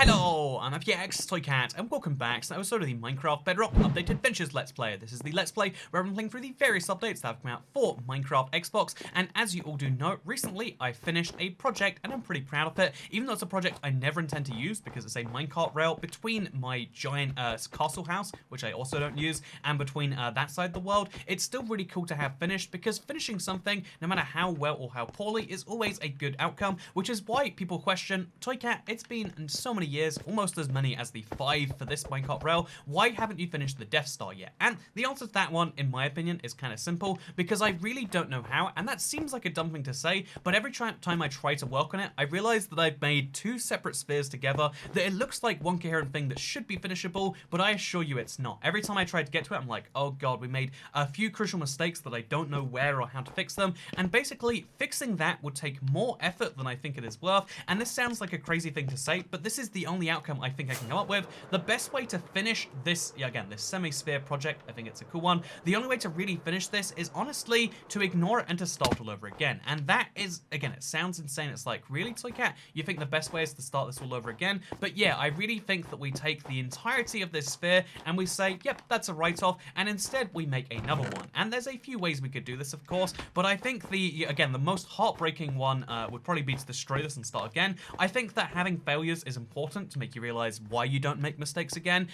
Hello, I'm FPX Toycat, and welcome back to episode of the Minecraft Bedrock Updated Adventures Let's Play. This is the Let's Play where I'm playing through the various updates that have come out for Minecraft Xbox, and as you all do know, recently I finished a project, and I'm pretty proud of it, even though it's a project I never intend to use, because it's a minecart rail between my giant castle house, which I also don't use, and between that side of the world. It's still really cool to have finished, because finishing something, no matter how well or how poorly, is always a good outcome, which is why people question, Toycat, it's been in so many years, almost as many as the 5 for this minecart rail, why haven't you finished the Death Star yet? And the answer to that one, in my opinion, is kind of simple, because I really don't know how, and that seems like a dumb thing to say, but every time I try to work on it, I realize that I've made 2 separate spheres together, that it looks like one coherent thing that should be finishable, but I assure you it's not. Every time I try to get to it, I'm like, oh god, we made a few crucial mistakes that I don't know where or how to fix them, and basically, fixing that would take more effort than I think it is worth, and this sounds like a crazy thing to say, but this is the only outcome I think I can come up with. The best way to finish this, again, this semi-sphere project, I think it's a cool one, the only way to really finish this is honestly to ignore it and to start all over again. And that is, again, it sounds insane. It's like, really, Toycat? You think the best way is to start this all over again? But yeah, I really think that we take the entirety of this sphere and we say, yep, that's a write-off, and instead we make another one. And there's a few ways we could do this, of course, but I think again, the most heartbreaking one would probably be to destroy this and start again. I think that having failures is important to make you realize why you don't make mistakes again.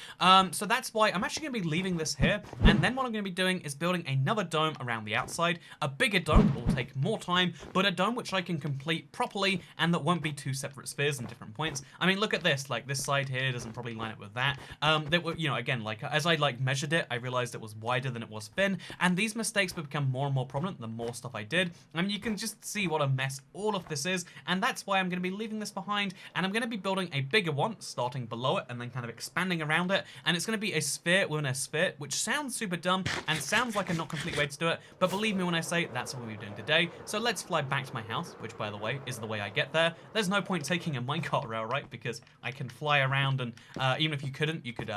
So that's why I'm actually going to be leaving this here, and then what I'm going to be doing is building another dome around the outside, a bigger dome that will take more time, but a dome which I can complete properly and that won't be 2 separate spheres in different points. I mean, look at this, like this side here doesn't probably line up with that. That were, you know, again, like as I measured it, I realized it was wider than it was thin, and these mistakes would become more and more prominent the more stuff I did. I mean, you can just see what a mess all of this is, and that's why I'm going to be leaving this behind, and I'm going to be building a bigger one, starting below it, and then kind of expanding around it, and it's going to be a sphere within a sphere, which sounds super dumb, and sounds like a not complete way to do it, but believe me when I say that's what we're doing today. So let's fly back to my house, which, by the way, is the way I get there. There's no point taking a minecart rail, right, because I can fly around, and even if you couldn't, you could,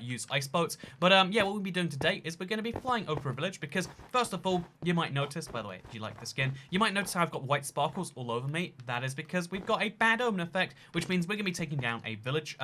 use ice boats. But yeah, what we'll be doing today is we're going to be flying over a village, because first of all, you might notice, by the way, if you like the skin, you might notice how I've got white sparkles all over me. That is because we've got a bad omen effect, which means we're going to be taking down a village,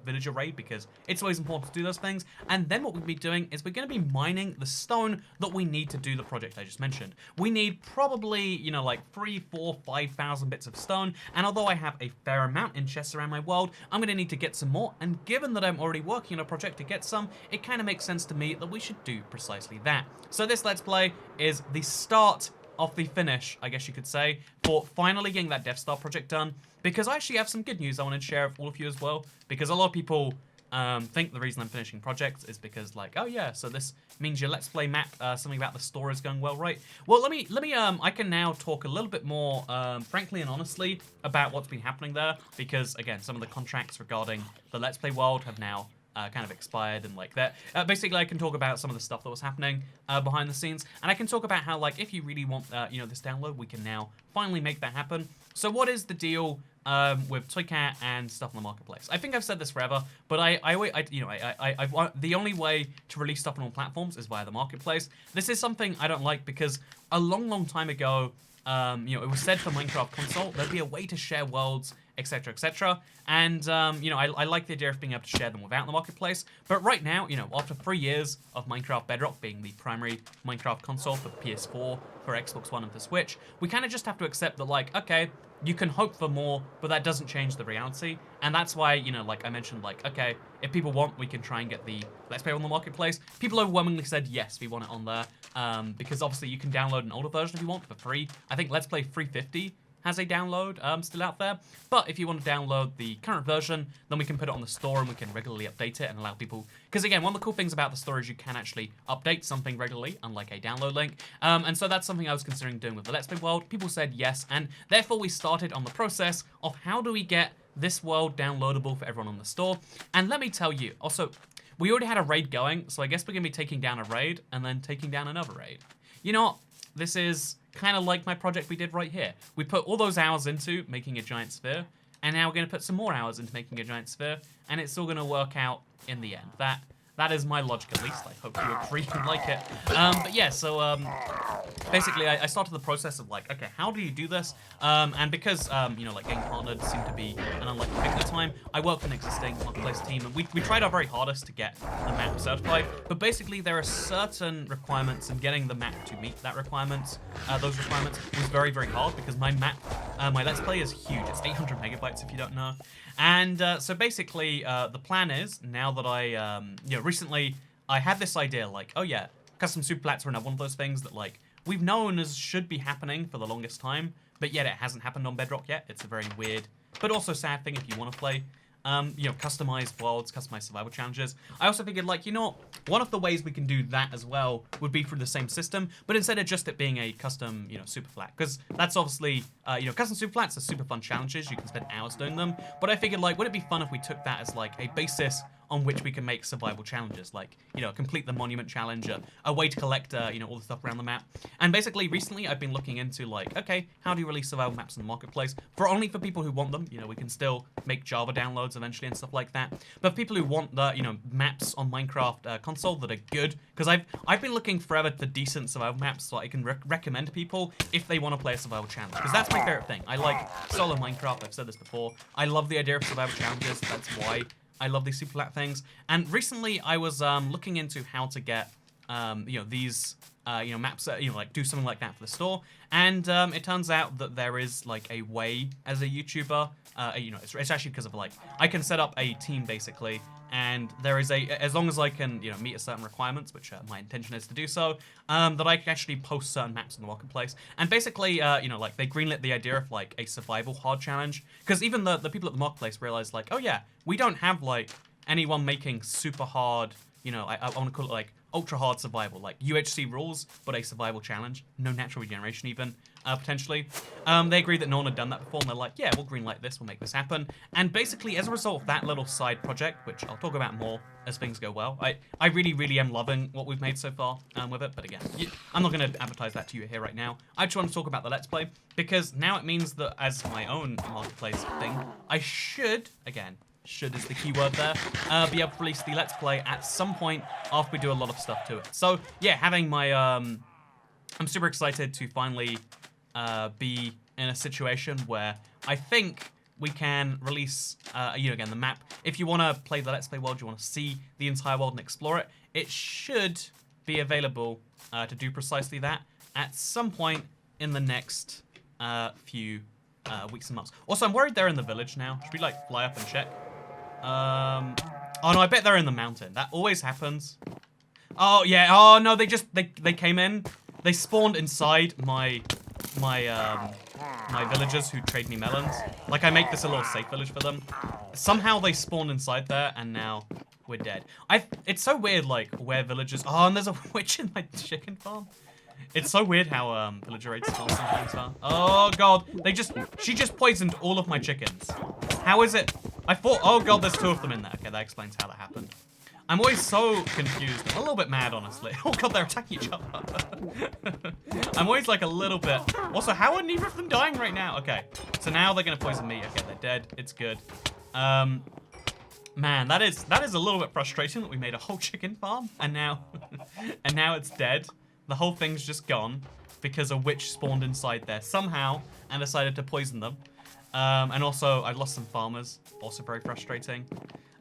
villager raid, because it's always important to do those things. And then what we'll be doing is we're going to be mining the stone that we need to do the project I just mentioned. We need probably, like 3, 4, 5,000 bits of stone, and although I have a fair amount in chests around my world, I'm going to need to get some more, and given that I'm already working on a project to get some, it kind of makes sense to me that we should do precisely that. So this Let's Play is the start of the finish, I guess you could say, for finally getting that Death Star project done, because I actually have some good news I want to share with all of you as well, because a lot of people think the reason I'm finishing projects is because, like, oh yeah, so this means your Let's Play map, something about the store is going well, right? Well, let me, I can now talk a little bit more, frankly and honestly, about what's been happening there, because, again, some of the contracts regarding the Let's Play world have now kind of expired and like that. Basically, I can talk about some of the stuff that was happening behind the scenes, and I can talk about how, like, if you really want, this download, we can now finally make that happen. So what is the deal with Toycat and stuff on the marketplace? I think I've said this forever, but the only way to release stuff on all platforms is via the marketplace. This is something I don't like because a long time ago, it was said for Minecraft console, there'd be a way to share worlds, etc., etc. And, I like the idea of being able to share them without the marketplace. But right now, after 3 years of Minecraft Bedrock being the primary Minecraft console for PS4, for Xbox One, and for Switch, we kind of just have to accept that, like, okay, you can hope for more, but that doesn't change the reality. And that's why, like I mentioned, like, okay, if people want, we can try and get the Let's Play on the marketplace. People overwhelmingly said, yes, we want it on there. Because obviously you can download an older version if you want for free. I think Let's Play 350 has a download still out there, but if you want to download the current version, then we can put it on the store and we can regularly update it and allow people, because again, one of the cool things about the store is you can actually update something regularly, unlike a download link, and so that's something I was considering doing with the Let's Play world. People said yes, and therefore we started on the process of how do we get this world downloadable for everyone on the store. And let me tell you, also, we already had a raid going, so I guess we're going to be taking down a raid and then taking down another raid. You know what? This is kind of like my project we did right here. We put all those hours into making a giant sphere, and now we're going to put some more hours into making a giant sphere, and it's all going to work out in the end. That That is my logic, at least. I hope you agree and like it. But yeah, so basically, I started the process of like, okay, how do you do this? And because you know, like game partnered seemed to be an unlikely pick at the time, I worked with an existing marketplace team, and we tried our very hardest to get the map certified. But basically, there are certain requirements, and getting the map to meet that those requirements was very, very hard because my map, my Let's Play is huge. It's 800 megabytes if you don't know. And so basically, the plan is, now that I, you know, recently I had this idea, like, oh yeah, custom superplats are another one of those things that, like, we've known as should be happening for the longest time, but yet it hasn't happened on Bedrock yet. It's a very weird, but also sad thing if you want to play, you know, customized worlds, customized survival challenges. I also figured, like, you know, one of the ways we can do that as well would be through the same system, but instead of just it being a custom, you know, super flat, because that's obviously, you know, custom super flats are super fun challenges. You can spend hours doing them, but I figured, like, would it be fun if we took that as like a basis on which we can make survival challenges, like, you know, complete the monument challenge, a way to collect, you know, all the stuff around the map. And basically, recently, I've been looking into, like, okay, how do you release survival maps in the marketplace? Only for people who want them. You know, we can still make Java downloads eventually and stuff like that. But for people who want the, you know, maps on Minecraft console that are good, because I've been looking forever for decent survival maps so I can recommend to people if they want to play a survival challenge, because that's my favorite thing. I like solo Minecraft. I've said this before. I love the idea of survival challenges. That's why I love these super flat things. And recently I was looking into how to get, you know, these, you know, maps, you know, like do something like that for the store. And it turns out that there is like a way as a YouTuber, you know, it's actually because of like, I can set up a team basically, and there is as long as I can, you know, meet a certain requirements, which my intention is to do so, that I can actually post certain maps in the marketplace. And basically, you know, like they greenlit the idea of like a survival hard challenge, because even the people at the marketplace realized like, oh yeah, we don't have like anyone making super hard, you know, I want to call it like ultra hard survival, like UHC rules, but a survival challenge, no natural regeneration even, potentially. They agreed that no one had done that before, and they're like, yeah, we'll greenlight this, we'll make this happen. And basically, as a result of that little side project, which I'll talk about more as things go well, I really, really am loving what we've made so far with it, but again, I'm not going to advertise that to you here right now. I just want to talk about the Let's Play, because now it means that as my own marketplace thing, I should, again, should is the key word there, be able to release the Let's Play at some point after we do a lot of stuff to it. So yeah, having my, I'm super excited to finally be in a situation where I think we can release, you know, again, the map. If you want to play the Let's Play world, you want to see the entire world and explore it, it should be available to do precisely that at some point in the next few weeks and months. Also, I'm worried they're in the village now. Should we, like, fly up and check? Oh no, I bet they're in the mountain. That always happens. Oh yeah, oh no, they came in. They spawned inside my villagers who trade me melons. Like, I make this a little safe village for them. Somehow they spawned inside there, and now we're dead. It's so weird, like, where villagers... Oh, and there's a witch in my chicken farm. It's so weird how villager rates sometimes are. Oh god, she just poisoned all of my chickens. How is it? I thought, oh god, there's 2 of them in there. Okay, that explains how that happened. I'm always so confused. I'm a little bit mad, honestly. Oh god, they're attacking each other. I'm always like a little bit. Also, how are neither of them dying right now? Okay, so now they're gonna poison me. Okay, they're dead. It's good. Man, that is a little bit frustrating that we made a whole chicken farm and now it's dead. The whole thing's just gone because a witch spawned inside there somehow and decided to poison them. And also, I lost some farmers. Also very frustrating.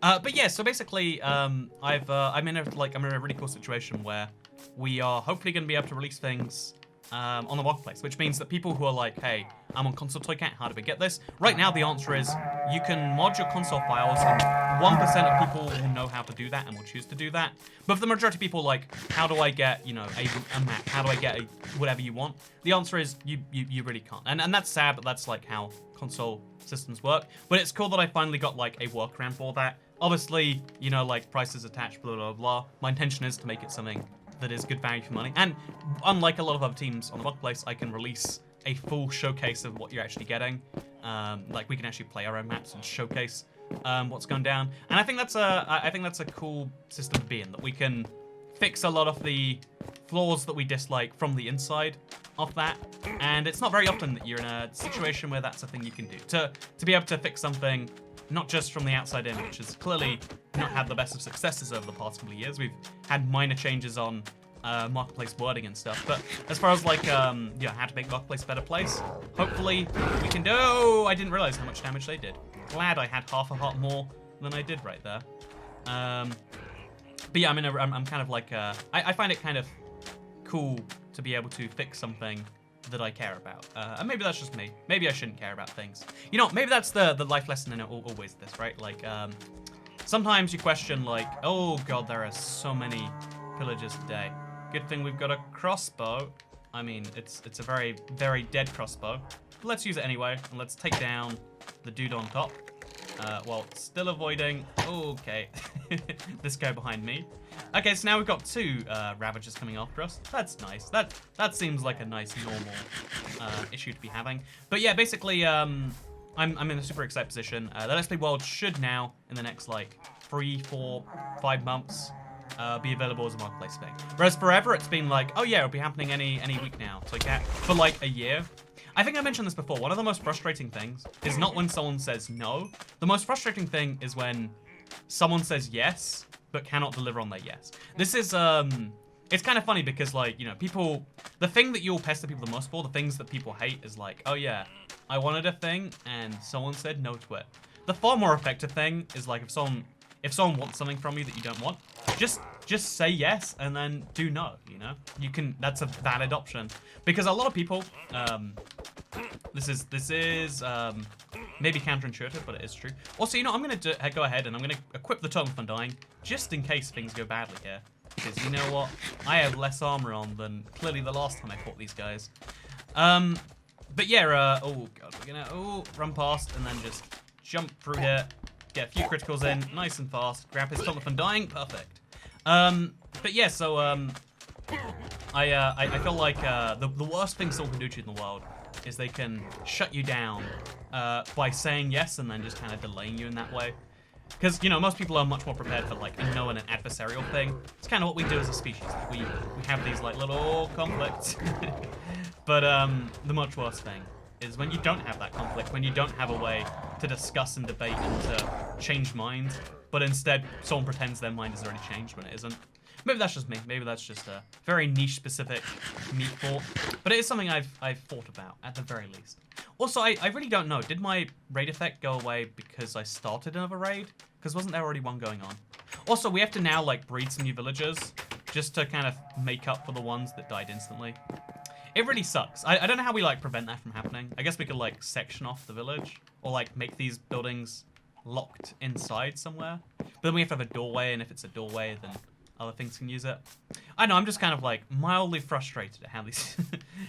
But yeah, so basically, I'm in a really cool situation where we are hopefully going to be able to release things on the marketplace, which means that people who are like, hey, I'm on Console Toy Cat, how do we get this? Right now, the answer is you can mod your console files, and 1% of people will know how to do that and will choose to do that. But for the majority of people, like, how do I get, you know, a map? How do I get whatever you want? The answer is you really can't. And that's sad, but that's like how console systems work. But it's cool that I finally got like a workaround for that. Obviously, you know, like prices attached, blah, blah, blah. My intention is to make it something that is good value for money. And unlike a lot of other teams on the marketplace, I can release a full showcase of what you're actually getting. Like, we can actually play our own maps and showcase what's going down. And I think that's a cool system to be in, that we can fix a lot of the flaws that we dislike from the inside of that. And it's not very often that you're in a situation where that's a thing you can do. To be able to fix something not just from the outside in, which has clearly not had the best of successes over the past couple of years. We've had minor changes on marketplace wording and stuff, but as far as like how to make marketplace a better place, hopefully we can do. Oh, I didn't realize how much damage they did. Glad I had half a heart more than I did right there. But yeah, I'm kind of like I find it kind of cool to be able to fix something that I care about. And maybe that's just me. Maybe I shouldn't care about things. You know, maybe that's the life lesson in always this, right? Like, sometimes you question, like, oh god, there are so many pillagers today. Good thing we've got a crossbow. I mean, it's a very, very dead crossbow. But let's use it anyway, and let's take down the dude on top. While still avoiding... Okay. This guy behind me. Okay, so now we've got two Ravagers coming after us. That's nice. That seems like a nice, normal issue to be having. But yeah, basically, I'm in a super excited position. The Let's Play World should now, in the next, like, 3, 4, 5 months, be available as a marketplace thing. Whereas forever, it's been like, oh yeah, it'll be happening any week now. So like that for like a year. I think I mentioned this before. One of the most frustrating things is not when someone says no. The most frustrating thing is when someone says yes, but cannot deliver on their yes. This is, it's kind of funny because, like, you know, people, the thing that you'll pester people the most for, the things that people hate is like, oh yeah, I wanted a thing and someone said no to it. The far more effective thing is like if someone wants something from you that you don't want, just say yes and then do no, you know? You can, that's a valid option. Because a lot of people, this is maybe counterintuitive, but it is true. Also, you know, I'm going to go ahead and I'm going to equip the Totem of Undying just in case things go badly here. Because you know what? I have less armor on than clearly the last time I fought these guys. But yeah, oh god, we're going to run past and then just jump through here. Get a few criticals in, nice and fast. Grab his Totem of Undying, perfect. But yeah, so I feel like the worst thing someone can do to you in the world is they can shut you down by saying yes and then just kind of delaying you in that way. Because, you know, most people are much more prepared for, like, a no and an adversarial thing. It's kind of what we do as a species. We have these, like, little conflicts. But the much worse thing is when you don't have that conflict, when you don't have a way to discuss and debate and to change minds, but instead someone pretends their mind is already changed when it isn't. Maybe that's just me. Maybe that's just a very niche-specific meat thought. But it is something I've thought about, at the very least. Also, I really don't know. Did my raid effect go away because I started another raid? Because wasn't there already one going on? Also, we have to now, like, breed some new villagers just to kind of make up for the ones that died instantly. It really sucks. I don't know how we, like, prevent that from happening. I guess we could, like, section off the village. Or, like, make these buildings locked inside somewhere. But then we have to have a doorway, and if it's a doorway, then other things can use it. I know, I'm just kind of, like, mildly frustrated at how these...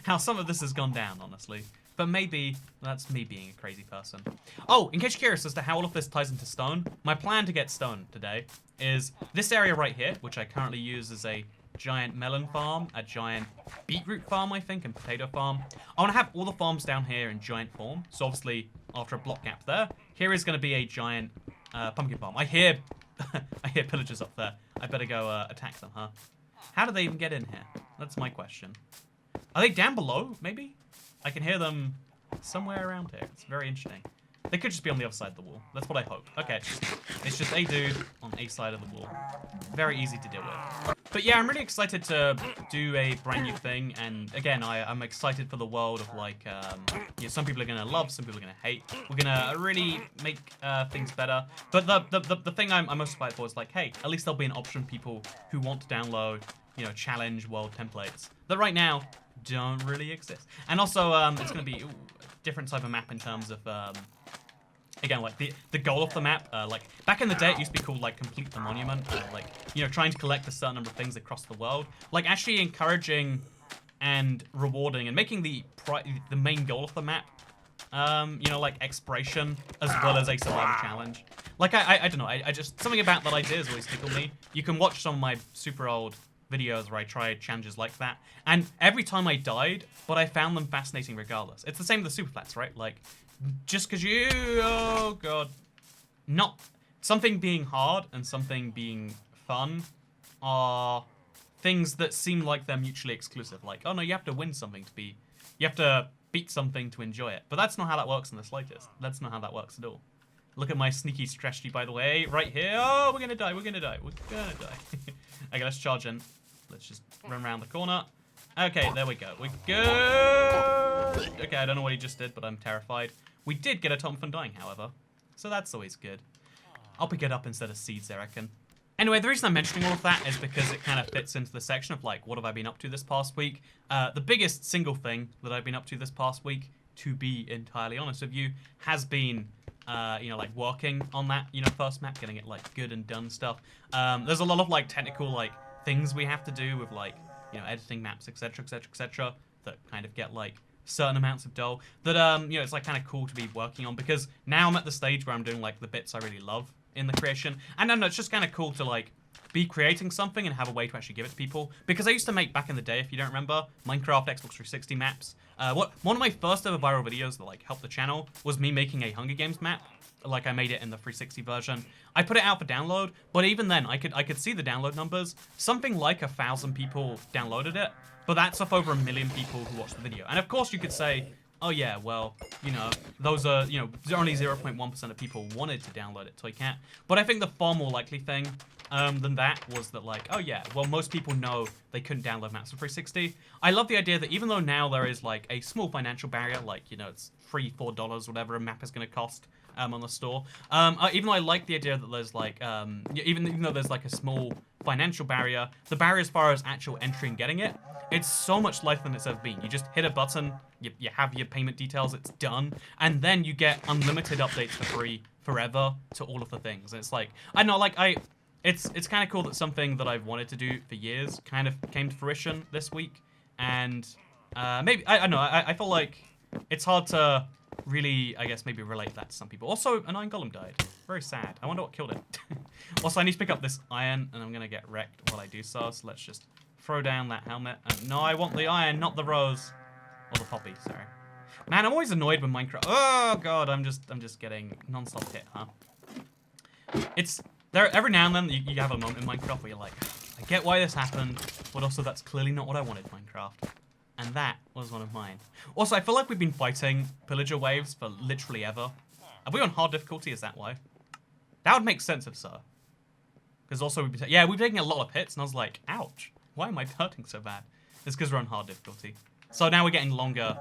how some of this has gone down, honestly. But maybe that's me being a crazy person. Oh, in case you're curious as to how all of this ties into stone, my plan to get stone today is this area right here, which I currently use as a giant melon farm, a giant beetroot farm, I think, and potato farm. I want to have all the farms down here in giant form. So obviously, after a block gap there, here is going to be a giant pumpkin farm. I hear I hear pillagers up there. I better go attack them, huh? How do they even get in here? That's my question. Are they down below, maybe? I can hear them somewhere around here. It's very interesting. They could just be on the other side of the wall. That's what I hope. Okay, it's just a dude on a side of the wall. Very easy to deal with. But yeah, I'm really excited to do a brand new thing. And again, I'm excited for the world of, like, you know, some people are going to love, some people are going to hate. We're going to really make things better. But the thing I'm most excited for is, like, hey, at least there'll be an option for people who want to download, you know, challenge world templates that right now don't really exist. And also, it's going to be a different type of map in terms of, again, like the goal of the map. Like back in the day, it used to be called like complete the monument, like, you know, trying to collect a certain number of things across the world. Like actually encouraging and rewarding and making the main goal of the map, you know, like exploration as well as a survival challenge. Like I don't know, I just something about that idea has always tickled me. You can watch some of my super old videos where I tried challenges like that, and every time I died, but I found them fascinating regardless. It's the same with the superflats, right? Like, just because you, oh god, not something being hard and something being fun are things that seem like they're mutually exclusive. Like, oh no, you have to win something to be, you have to beat something to enjoy it. But that's not how that works in the slightest. That's not how that works at all. Look at my sneaky strategy, by the way, right here. Oh, we're gonna die. We're gonna die. We're gonna die. Okay, let's charge in. Let's just run around the corner. Okay, there we go. We're good. Okay, I don't know what he just did, but I'm terrified. We did get a Tom from dying, however, so that's always good. I'll pick it up instead of seeds, I reckon. Anyway, the reason I'm mentioning all of that is because it kind of fits into the section of, like, what have I been up to this past week? The biggest single thing that I've been up to this past week, to be entirely honest with you, has been, you know, like, working on that, you know, first map, getting it, like, good and done stuff. There's a lot of, like, technical, like, things we have to do with, like, you know, editing maps, etc., etc., etc., that kind of get, like, certain amounts of dough that, you know, it's, like, kind of cool to be working on, because now I'm at the stage where I'm doing, like, the bits I really love in the creation. And I don't know, it's just kind of cool to, like, be creating something and have a way to actually give it to people. Because I used to make, back in the day, if you don't remember, Minecraft Xbox 360 maps. One of my first ever viral videos that, like, helped the channel was me making a Hunger Games map. Like, I made it in the 360 version. I put it out for download, but even then, I could see the download numbers. Something like 1,000 people downloaded it, but that's off over 1 million people who watched the video. And of course you could say, oh yeah, well, you know, those are, you know, only 0.1% of people wanted to download it, Toycat. But I think the far more likely thing than that was that, like, oh yeah, well, most people know they couldn't download maps for 360. I love the idea that even though now there is, like, a small financial barrier, like, you know, it's $3, $4, whatever a map is going to cost on the store. Even though I like the idea that there's, like, even though there's, like, a small financial barrier, the barrier as far as actual entry and getting it, it's so much lighter than it's ever been. You just hit a button, you have your payment details, it's done, and then you get unlimited updates for free forever to all of the things. And it's like, I don't know, like, it's kind of cool that something that I've wanted to do for years kind of came to fruition this week. And maybe, I don't know, I feel like it's hard to really, I guess, maybe relate that to some people. Also, an iron golem died. Very sad. I wonder what killed it. Also, I need to pick up this iron, and I'm going to get wrecked while I do so, so let's just throw down that helmet. No, I want the iron, not the rose. Or the poppy, sorry. Man, I'm always annoyed with Minecraft. Oh, God, I'm just getting non-stop hit, huh? It's, there, every now and then, you have a moment in Minecraft where you're like, I get why this happened, but also that's clearly not what I wanted, Minecraft. And that was one of mine. Also, I feel like we've been fighting pillager waves for literally ever. Are we on hard difficulty? Is that why? That would make sense if so. Because also, we've been taking a lot of hits, and I was like, ouch. Why am I hurting so bad? It's because we're on hard difficulty. So now we're getting longer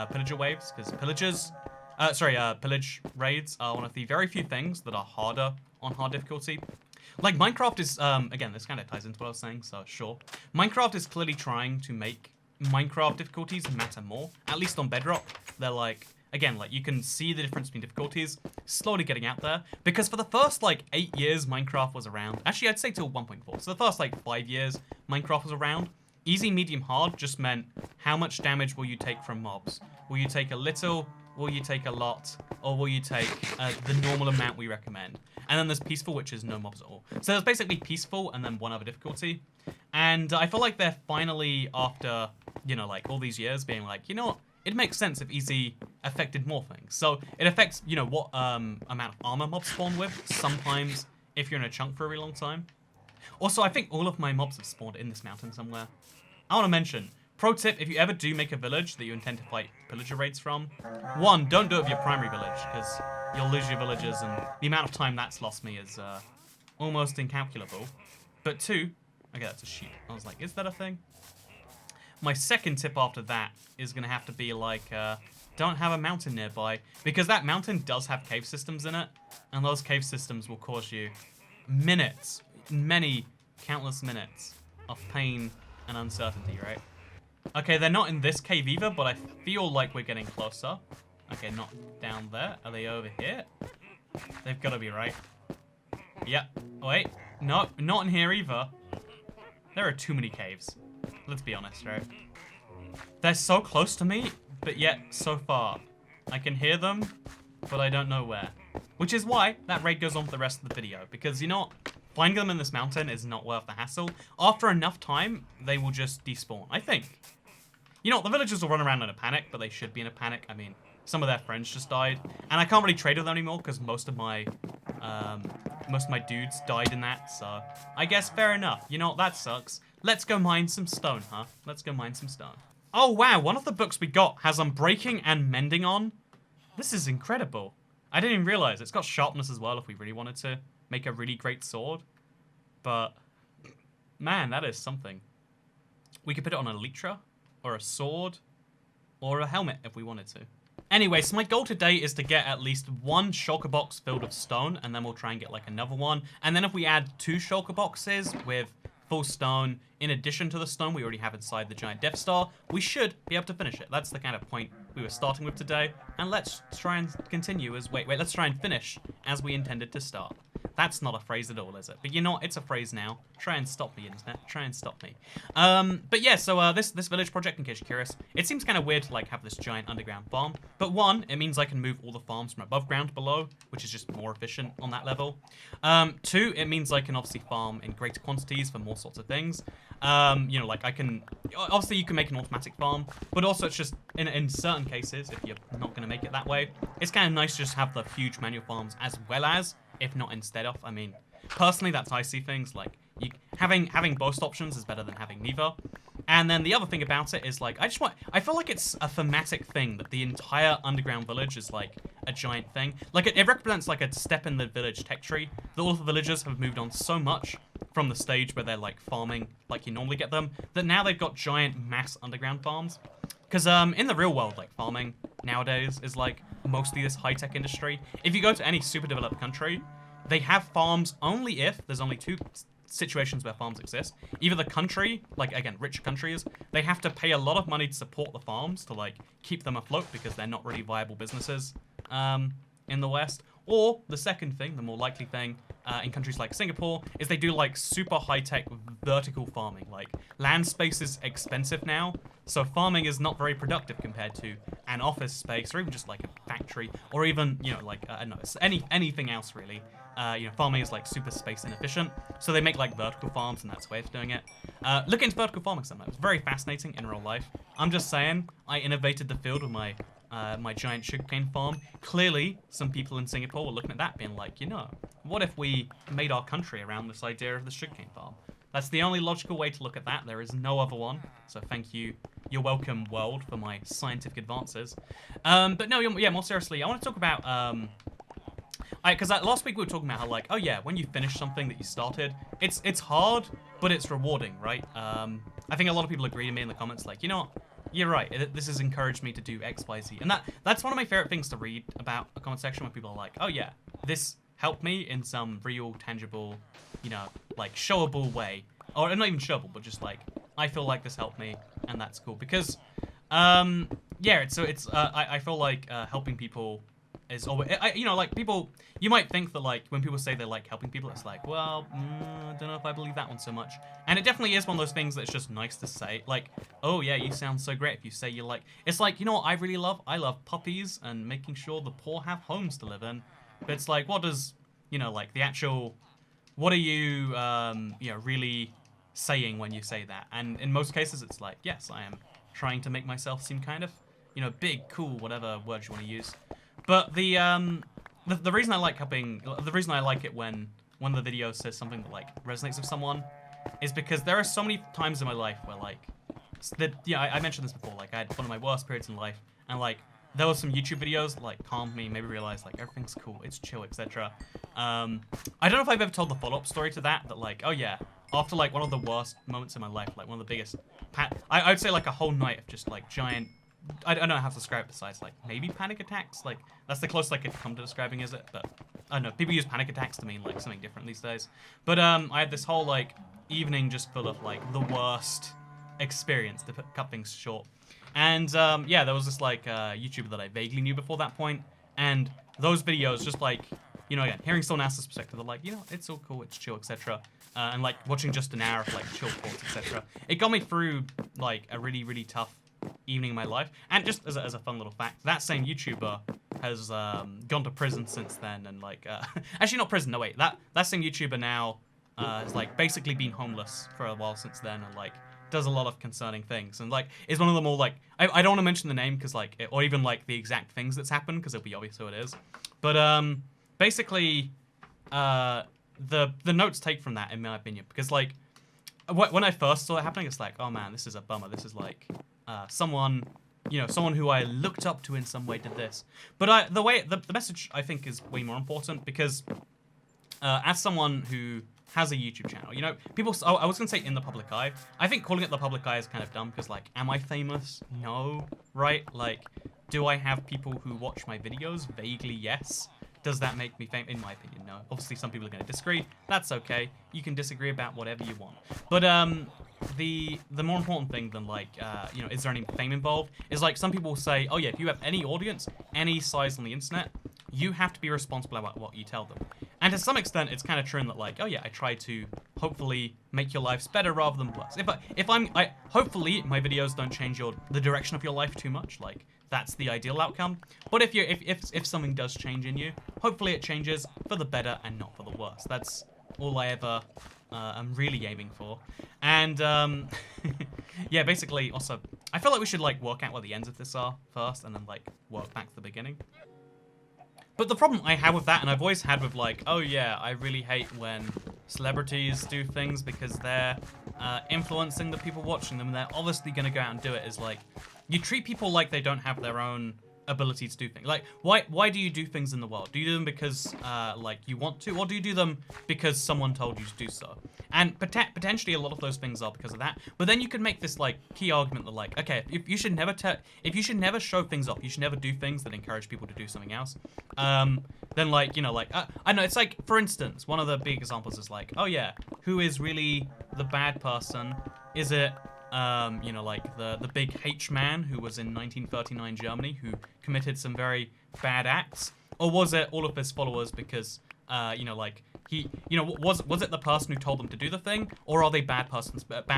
pillager waves, because pillage raids are one of the very few things that are harder on hard difficulty. Like, Minecraft is, again, this kind of ties into what I was saying, so sure. Minecraft is clearly trying to make Minecraft difficulties matter more, at least on Bedrock. They're like, again, like, you can see the difference between difficulties slowly getting out there, because for the first, like, 8 years Minecraft was around, actually I'd say till 1.4, so the first, like, 5 years Minecraft was around, easy, medium, hard just meant how much damage will you take from mobs. Will you take a little, will you take a lot, or will you take the normal amount we recommend? And then there's peaceful, which is no mobs at all. So there's basically peaceful and then one other difficulty. And I feel like they're finally, after, you know, like, all these years being like, you know what, it makes sense if easy affected more things. So it affects, you know, what amount of armor mobs spawn with, sometimes if you're in a chunk for a really long time. Also, I think all of my mobs have spawned in this mountain somewhere. I want to mention, pro tip, if you ever do make a village that you intend to fight pillager raids from, 1, don't do it with your primary village, because you'll lose your villagers, and the amount of time that's lost me is almost incalculable. But 2, okay, that's a sheep. I was like, is that a thing? My second tip after that is going to have to be like, don't have a mountain nearby, because that mountain does have cave systems in it, and those cave systems will cause you minutes, many, countless minutes of pain and uncertainty, right? Okay, they're not in this cave either, but I feel like we're getting closer. Okay, not down there. Are they over here? They've got to be right. Yep. Wait. No, not in here either. There are too many caves. Let's be honest, right? They're so close to me, but yet so far. I can hear them, but I don't know where. Which is why that raid goes on for the rest of the video. Because, you know what? Finding them in this mountain is not worth the hassle. After enough time, they will just despawn, I think. You know, the villagers will run around in a panic, but they should be in a panic. I mean, some of their friends just died. And I can't really trade with them anymore because most of my dudes died in that. So I guess fair enough. You know what? That sucks. Let's go mine some stone, huh? Let's go mine some stone. Oh, wow. One of the books we got has Unbreaking and Mending on. This is incredible. I didn't even realize it's got sharpness as well if we really wanted to make a really great sword. But man, that is something. We could put it on an elytra or a sword or a helmet if we wanted to. Anyway, so my goal today is to get at least one shulker box filled with stone, and then we'll try and get like another one. And then if we add 2 shulker boxes with full stone, in addition to the stone we already have inside the giant Death Star, we should be able to finish it. That's the kind of point we were starting with today. And let's try and continue as... Wait, let's try and finish as we intended to start. That's not a phrase at all, is it? But you know what? It's a phrase now. Try and stop me, internet. Try and stop me. But yeah, so this village project, in case you're curious, it seems kind of weird to like have this giant underground farm. But one, it means I can move all the farms from above ground below, which is just more efficient on that level. 2, it means I can obviously farm in greater quantities for more sorts of things. You know, like I can... Obviously, you can make an automatic farm, but also it's just, in certain cases, if you're not going to make it that way, it's kind of nice to just have the huge manual farms as well as, if not instead of. I mean, personally, that's how I see things. Like, having both options is better than having neither. And then the other thing about it is, like, I feel like it's a thematic thing that the entire underground village is, like, a giant thing. Like, it represents, like, a step in the village tech tree. That all of the villagers have moved on so much from the stage where they're, like, farming like you normally get them, that now they've got giant mass underground farms. Because, in the real world, like, farming nowadays is, like, mostly this high-tech industry. If you go to any super developed country, they have farms only if there's only 2 situations where farms exist. Either the country, like, again, richer countries, they have to pay a lot of money to support the farms to, like, keep them afloat because they're not really viable businesses in the West. Or the second thing, the more likely thing, in countries like Singapore, is they do, like, super high-tech vertical farming. Like, land space is expensive now, so farming is not very productive compared to an office space, or even just, like, a factory, or even, you know, like, I don't know, anything else, really. You know, farming is, like, super space inefficient, so they make, like, vertical farms, and that's a way of doing it. Look into vertical farming sometimes. It's very fascinating in real life. I'm just saying, I innovated the field with my my giant sugarcane farm. Clearly, some people in Singapore were looking at that being like, you know, what if we made our country around this idea of the sugarcane farm? That's the only logical way to look at that. There is no other one. So thank you. You're welcome, world, for my scientific advances. But no, yeah, more seriously, I want to talk about... Because last week we were talking about how, like, oh yeah, when you finish something that you started, it's hard, but it's rewarding, right? I think a lot of people agree to me in the comments, like, you know what? You're right. This has encouraged me to do X, Y, Z. And that's one of my favorite things to read about a comment section when people are like, oh yeah, this helped me in some real, tangible, you know, like, showable way. Or not even showable, but just like, I feel like this helped me, and that's cool. Because, yeah, I feel like helping people is always, you know, like, people, you might think that, like, when people say they like helping people, it's like, well, I don't know if I believe that one so much. And it definitely is one of those things that's just nice to say. Like, oh yeah, you sound so great if you say you like, it's like, you know what I really love? I love puppies and making sure the poor have homes to live in. But it's like, what does, you know, like, the actual, what are you, you know, really saying when you say that? And in most cases, it's like, yes, I am trying to make myself seem kind of, you know, big, cool, whatever words you want to use. But the reason I like helping, the reason I like it when one of the videos says something that, like, resonates with someone is because there are so many times in my life where, like, yeah, I mentioned this before, like, I had one of my worst periods in life, and, like, there was some YouTube videos that, like, calmed me, made me realize, like, everything's cool, it's chill, etc. I don't know if I've ever told the follow-up story to that, like, oh yeah, after, like, one of the worst moments in my life, like, one of the biggest, I would say, like, a whole night of just, like, giant, I don't know how to describe it besides, like, maybe panic attacks? Like, that's the closest I could come to describing, is it? But, I don't know, people use panic attacks to mean, like, something different these days. But, I had this whole, like, evening just full of, like, the worst experience, to cut things short. And, yeah, there was this, like, YouTuber that I vaguely knew before that point, and those videos just, like, you know, again, hearing someone else's perspective, they're like, you know, it's all cool, it's chill, etc. And, like, watching just an hour of, like, chill thoughts, etc. It got me through, like, a really, really tough evening in my life. And just as a fun little fact, that same YouTuber has gone to prison since then, and, like, actually not prison, no wait, that same YouTuber now has, like, basically been homeless for a while since then, and, like, does a lot of concerning things, and, like, is one of the more, like, I don't want to mention the name because, like, or even, like, the exact things that's happened because it'll be obvious who it is, but basically the notes take from that, in my opinion, because, like, when I first saw it happening, it's like, oh man, this is a bummer. This is like someone you know, someone who I looked up to in some way did this. But the message I think is way more important because as someone who has a YouTube channel, you know, people, I was gonna say in the public eye. I think calling it the public eye is kind of dumb because, like, am I famous? No, right? Like, do I have people who watch my videos? Vaguely, yes. Does that make me famous? In my opinion, no. Obviously, some people are going to disagree. That's okay. You can disagree about whatever you want. But the more important thing than, like, you know, is there any fame involved? Is, like, some people say, oh yeah, if you have any audience, any size on the internet, you have to be responsible about what you tell them. And to some extent, it's kind of true in that, like, oh yeah, I try to hopefully make your lives better rather than worse. Hopefully my videos don't change the direction of your life too much. Like, that's the ideal outcome. But if something does change in you, hopefully it changes for the better and not for the worse. That's all I ever am really aiming for. And yeah, basically, also, I feel like we should like work out what the ends of this are first, and then like work back to the beginning. But the problem I have with that, and I've always had with like, oh yeah, I really hate when celebrities do things because they're influencing the people watching them, and they're obviously going to go out and do it, is like, you treat people like they don't have their own ability to do things. Like, why do you do things in the world? Do you do them because like you want to, or do you do them because someone told you to do so? And potentially a lot of those things are because of that. But then you could make this like key argument that like, okay, if you should never show things off, you should never do things that encourage people to do something else. Then like, you know, like I know it's like, for instance, one of the big examples is like, oh yeah, who is really the bad person? Is it you know, like the big H-man who was in 1939 Germany who committed some very bad acts? Or was it all of his followers because, you know, like, he, you know, was it the person who told them to do the thing? Or are they bad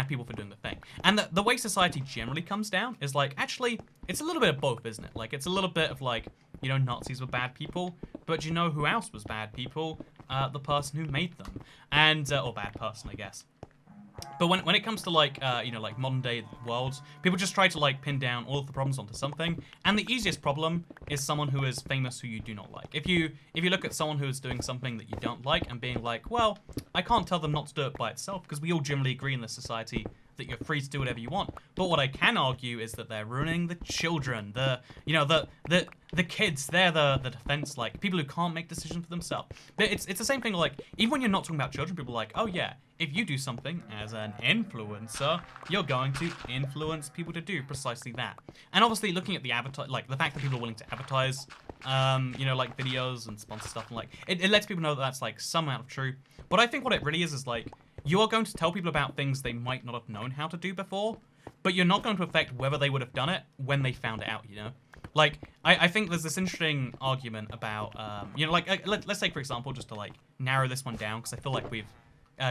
people for doing the thing? And the way society generally comes down is like, actually, it's a little bit of both, isn't it? Like, it's a little bit of like, you know, Nazis were bad people, but you know who else was bad people? The person who made them. And, or bad person, I guess. But when it comes to like you know, like modern day worlds, people just try to like pin down all of the problems onto something, and the easiest problem is someone who is famous who you do not like. If you look at someone who is doing something that you don't like and being like, well, I can't tell them not to do it by itself because we all generally agree in this society that you're free to do whatever you want. But what I can argue is that they're ruining the children, the kids. They're the defense, like people who can't make decisions for themselves. But it's the same thing. Like, even when you're not talking about children, people are like, oh yeah, if you do something as an influencer, you're going to influence people to do precisely that. And obviously, looking at the like the fact that people are willing to advertise, you know, like videos and sponsor stuff, and like it lets people know that that's like some amount of true. But I think what it really is like, you are going to tell people about things they might not have known how to do before, but you're not going to affect whether they would have done it when they found it out, you know? Like, I think there's this interesting argument about, you know, like, let's say, for example, just to, like, narrow this one down, because I feel like we've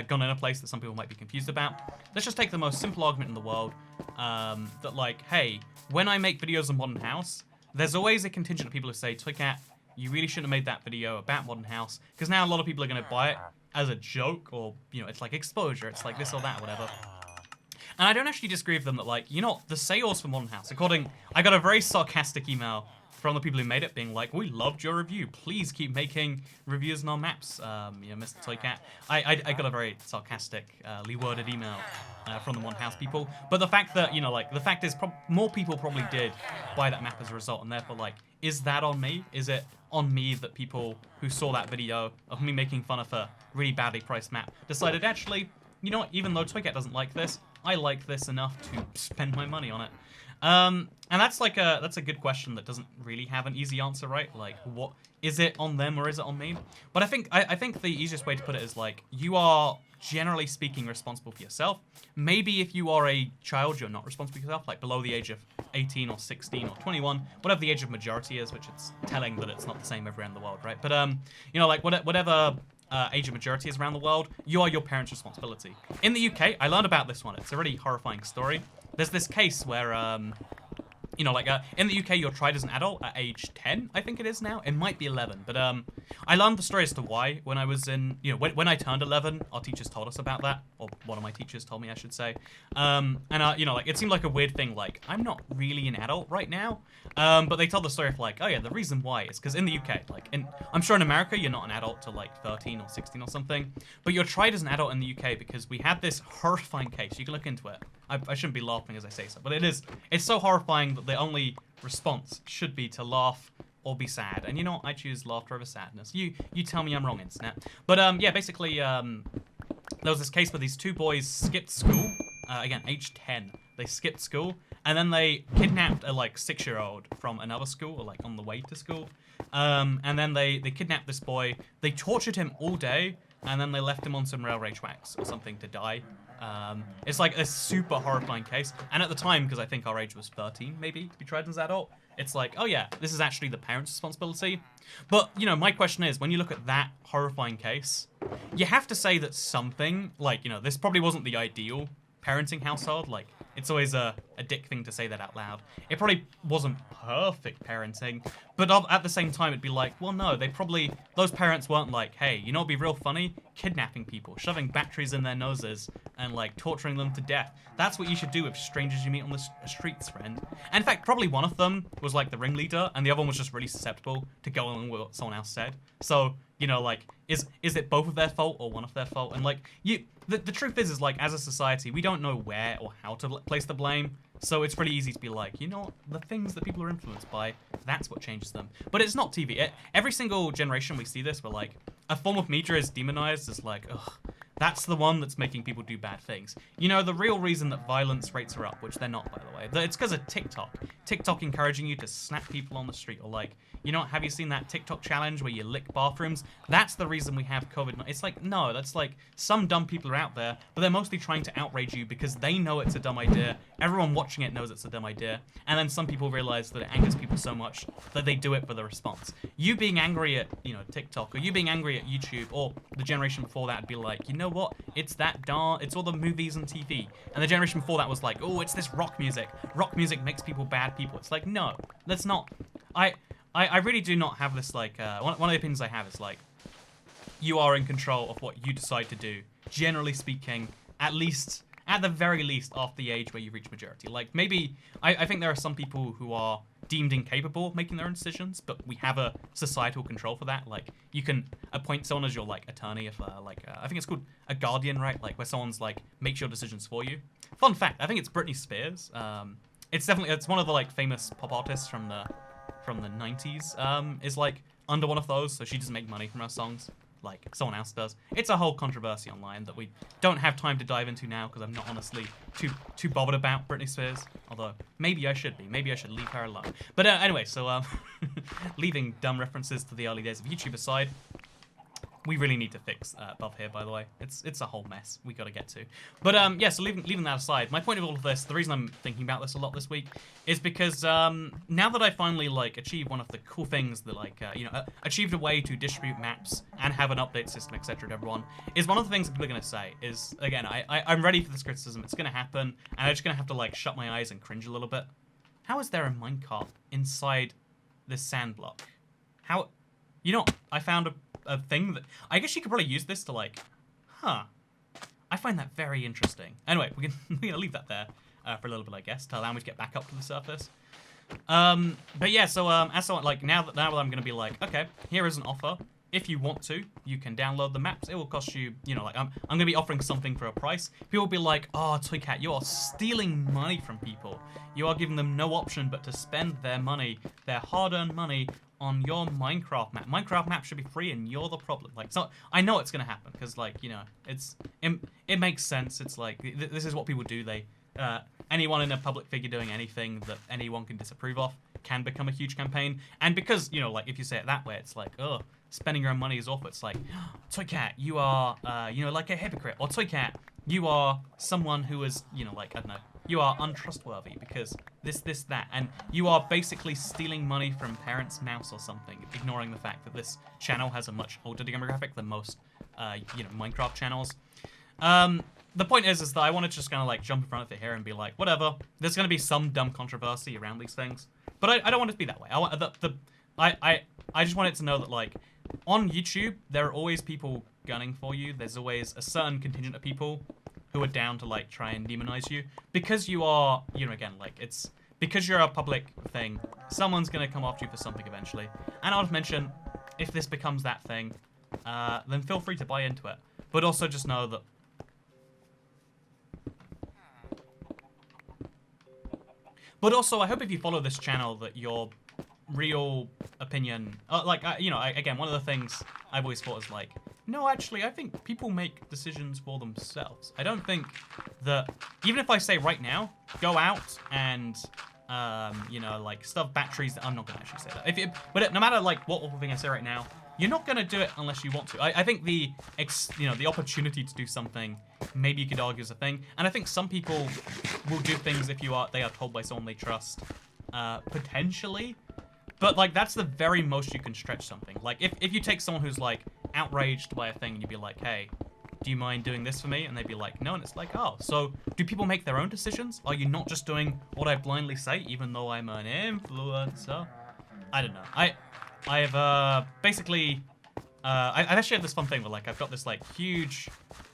gone in a place that some people might be confused about. Let's just take the most simple argument in the world, that, like, hey, when I make videos on Modern House, there's always a contingent of people who say, Toycat, you really shouldn't have made that video about Modern House, because now a lot of people are going to buy it as a joke, or, you know, it's like exposure, it's like this or that, whatever. And I don't actually disagree with them that, like, you know, the sales for Modern House, I got a very sarcastic email from the people who made it being like, we loved your review, please keep making reviews on our maps, you know, Mr. Toycat. I got a very sarcastically worded email from the Modern House people, but the fact that, you know, like, the fact is more people probably did buy that map as a result, and therefore, like, is that on me? Is it on me that people who saw that video of me making fun of a really badly priced map decided, actually, you know what, even though Toycat doesn't like this, I like this enough to spend my money on it? And that's like that's a good question that doesn't really have an easy answer, right? Like, what is it on them or is it on me? But I think the easiest way to put it is like, you are generally speaking responsible for yourself. Maybe if you are a child, you're not responsible for yourself, like below the age of 18 or 16 or 21, whatever the age of majority is, which it's telling that it's not the same everywhere in the world, right? But you know, like whatever age of majority is around the world, you are your parents' responsibility. In the UK, I learned about this one. It's a really horrifying story. There's this case where, you know, like, in the UK, you're tried as an adult at age 10, I think it is now. It might be 11, but I learned the story as to why when I was in, you know, when I turned 11, our teachers told us about that, or one of my teachers told me, I should say. And, you know, like, it seemed like a weird thing, like, I'm not really an adult right now, but they told the story of, like, oh yeah, the reason why is because in the UK, like, I'm sure in America, you're not an adult till, like, 13 or 16 or something, but you're tried as an adult in the UK because we had this horrifying case, you can look into it, I shouldn't be laughing as I say so, but it's so horrifying that the only response should be to laugh or be sad. And you know what? I choose laughter over sadness. You tell me I'm wrong, internet. But yeah, basically there was this case where these two boys skipped school. Again, age 10. They skipped school, and then they kidnapped a like 6-year-old from another school, or like on the way to school. And then they kidnapped this boy. They tortured him all day, and then they left him on some railway tracks or something to die. It's like a super horrifying case. And at the time, because I think our age was 13, maybe, to be tried as an adult, it's like, oh yeah, this is actually the parents' responsibility. But, you know, my question is, when you look at that horrifying case, you have to say that something, like, you know, this probably wasn't the ideal parenting household. Like, it's always a dick thing to say that out loud. It probably wasn't perfect parenting, but at the same time, it'd be like, well, no, those parents weren't like, hey, you know what'd be real funny? Kidnapping people, shoving batteries in their noses, and like torturing them to death. That's what you should do with strangers you meet on the streets, friend. And in fact, probably one of them was like the ringleader, and the other one was just really susceptible to go along with what someone else said. So, you know, like, is it both of their fault or one of their fault? And like, the truth is like, as a society, we don't know where or how to place the blame. So it's pretty easy to be like, you know, the things that people are influenced by, that's what changes them. But it's not TV. Every single generation we see this, where like, a form of media is demonized as like, ugh, that's the one that's making people do bad things. You know, the real reason that violence rates are up, which they're not, by the way, it's because of TikTok. TikTok encouraging you to snap people on the street, or like, you know, have you seen that TikTok challenge where you lick bathrooms? That's the reason we have COVID. It's like, no, that's like, some dumb people are out there, but they're mostly trying to outrage you because they know it's a dumb idea. Everyone watching it knows it's a dumb idea. And then some people realize that it angers people so much that they do it for the response. You being angry at, you know, TikTok, or you being angry at YouTube, or the generation before that would be like, you know what? It's all the movies and TV. And the generation before that was like, oh, it's this rock music. Rock music makes people bad people. It's like, no, that's not. I really do not have this, like, one of the opinions I have is, like, you are in control of what you decide to do, generally speaking, at the very least, after the age where you reach majority. Like, maybe, I think there are some people who are deemed incapable of making their own decisions, but we have a societal control for that. Like, you can appoint someone as your, like, attorney if, I think it's called a guardian, right? Like, where someone's, like, makes your decisions for you. Fun fact, I think it's Britney Spears. It's one of the, like, famous pop artists from the 90s, is like under one of those, so she doesn't make money from her songs like someone else does. It's a whole controversy online that we don't have time to dive into now, because I'm not honestly too bothered about Britney Spears, although maybe I should be. Maybe I should leave her alone. But anyway, so leaving dumb references to the early days of YouTube aside, we really need to fix above here, by the way. It's a whole mess we got to get to. But yeah, so leaving that aside, my point of all of this, the reason I'm thinking about this a lot this week, is because now that I finally like achieved one of the cool things that like achieved a way to distribute maps and have an update system, etc. to everyone, is one of the things that people are gonna say is, again, I'm ready for this criticism. It's gonna happen, and I'm just gonna have to like shut my eyes and cringe a little bit. How is there a minecart inside this sand block? How? You know, I found a thing that I guess you could probably use this to like, I find that very interesting. Anyway, we're gonna leave that there for a little bit, I guess, to allow me to get back up to the surface. But yeah, so as someone like now that I'm gonna be like, okay, here is an offer. If you want to, you can download the maps. It will cost you, like I'm gonna be offering something for a price. People will be like, oh, Toycat, you are stealing money from people. You are giving them no option but to spend their money, their hard-earned money, on your Minecraft map. Minecraft map should be free, and you're the problem. Like, so I know it's gonna happen because, like, it makes sense. It's like this is what people do. They anyone in a public figure doing anything that anyone can disapprove of can become a huge campaign. And because like if you say it that way, it's like, oh, spending your own money is awful. It's like, Toycat, you are like a hypocrite, or Toycat, you are someone who is like, I don't know, you are untrustworthy because this, that, and you are basically stealing money from parents' mouse or something, ignoring the fact that this channel has a much older demographic than most, Minecraft channels. The point is that I want to just kind of like jump in front of it here and be like, whatever. There's going to be some dumb controversy around these things, but I don't want it to be that way. I just want it to know that like on YouTube there are always people gunning for you. There's always a certain contingent of people who are down to like try and demonize you because you are, again, like it's because you're a public thing. Someone's gonna come after you for something eventually. And I'll mention, if this becomes that thing, then feel free to buy into it. But also just know that But also, I hope if you follow this channel that your real opinion, again, one of the things I've always thought is like, no, actually, I think people make decisions for themselves. I don't think that, even if I say right now, go out and, stuff batteries, I'm not going to actually say that. But no matter, like, what thing I say right now, you're not going to do it unless you want to. I think the opportunity to do something, maybe you could argue is a thing. And I think some people will do things if they are told by someone they trust, potentially. But, like, that's the very most you can stretch something. Like, if you take someone who's, like, outraged by a thing and you'd be like, hey, do you mind doing this for me? And they'd be like, no. And it's like, oh, so do people make their own decisions? Are you not just doing what I blindly say, even though I'm an influencer? I don't know. I've actually had this fun thing where, like, I've got this, like, huge...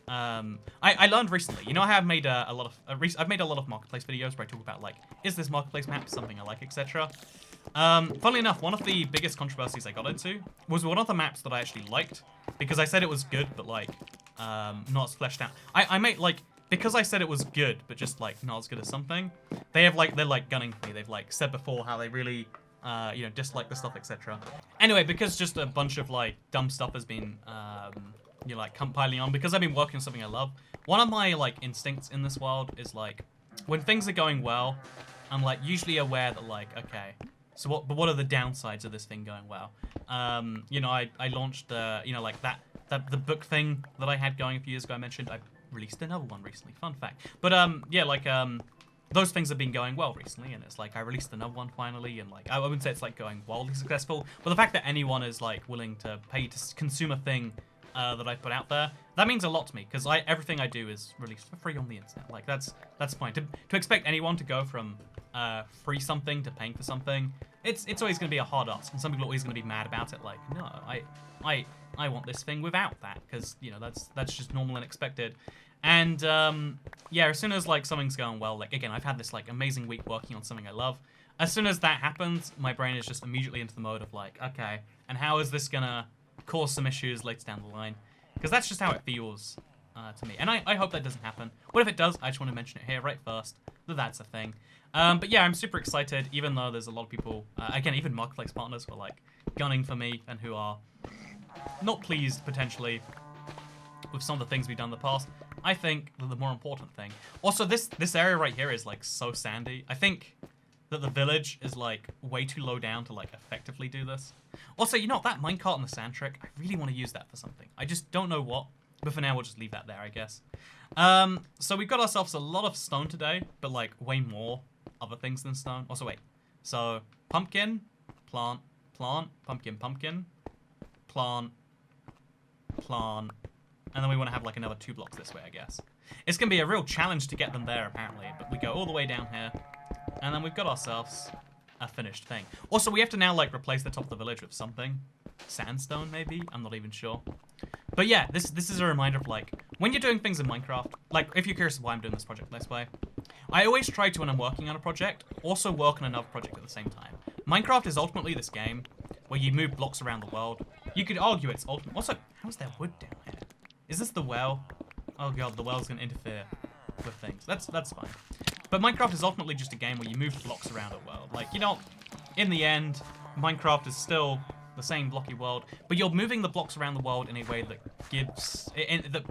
I learned recently, you know, I have made a lot of marketplace videos where I talk about, like, is this marketplace map something I like, etc. Funnily enough, one of the biggest controversies I got into was one of the maps that I actually liked, because I said it was good, but, like, not as fleshed out. I made, like, because I said it was good, but just, like, not as good as something, they're, like, gunning for me. They've, like, said before how they really, dislike the stuff, etc. Anyway, because just a bunch of, like, dumb stuff has been, compiling on, because I've been working on something I love, one of my, like, instincts in this world is, like, when things are going well, I'm, like, usually aware that, like, okay, so what are the downsides of this thing going well? I launched the book thing that I had going a few years ago. I mentioned I released another one recently. Fun fact. But those things have been going well recently, and it's like I released another one finally, and like I wouldn't say it's like going wildly successful, but the fact that anyone is like willing to pay to consume a thing that I put out there, that means a lot to me, because everything I do is released for free on the internet. Like that's fine. To expect anyone to go from free something to paying for something, it's always going to be a hard ask, and some people are always going to be mad about it. Like, no, I want this thing without that, because that's just normal and expected. And as soon as like something's going well, like again, I've had this like amazing week working on something I love. As soon as that happens, my brain is just immediately into the mode of like, okay, and how is this gonna cause some issues later down the line? Because that's just how it feels to me. And I hope that doesn't happen. But if it does, I just want to mention it here right first, that's a thing. But yeah, I'm super excited, even though there's a lot of people, again, even marketplace partners who are like gunning for me and who are not pleased potentially with some of the things we've done in the past. I think that the more important thing... Also, this area right here is like so sandy. I think that the village is like way too low down to like effectively do this. Also, that minecart and the sand trick, I really want to use that for something. I just don't know what, but for now we'll just leave that there, I guess. So we've got ourselves a lot of stone today, but like way more other things than stone. Also, wait. So pumpkin, plant, pumpkin, plant, and then we want to have like another 2 blocks this way, I guess. It's going to be a real challenge to get them there, apparently, but we go all the way down here, and then we've got ourselves a finished thing. Also, we have to now like replace the top of the village with something. Sandstone, maybe? I'm not even sure. But yeah, this is a reminder of like, when you're doing things in Minecraft, like if you're curious why I'm doing this project this way, I always try to, when I'm working on a project, also work on another project at the same time. Minecraft is ultimately this game where you move blocks around the world. You could argue it's ultimate. Also, how's there wood down here? Is this the well? Oh god, the well's gonna interfere with things. That's fine. But Minecraft is ultimately just a game where you move blocks around a world. Like, in the end, Minecraft is still the same blocky world, but you're moving the blocks around the world in a way that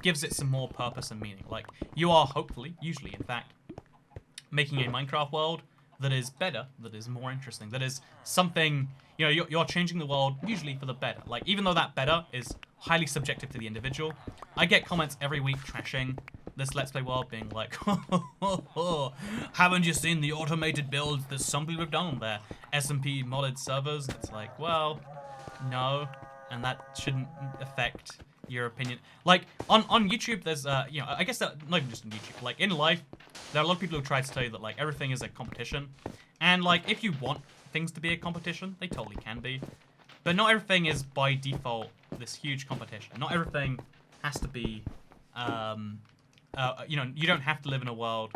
gives it some more purpose and meaning. Like, you are hopefully, usually in fact, making a Minecraft world that is better, that is more interesting, that is something, you're changing the world usually for the better. Like, even though that better is highly subjective to the individual, I get comments every week trashing this Let's Play world, being like, haven't you seen the automated builds that some people have done on their SMP modded servers? And it's like, well, no, and that shouldn't affect your opinion. Like, on YouTube, there's, I guess that, not even just on YouTube, like, in life, there are a lot of people who try to tell you that, like, everything is a competition. And, like, if you want things to be a competition, they totally can be. But not everything is, by default, this huge competition. Not everything has to be, you don't have to live in a world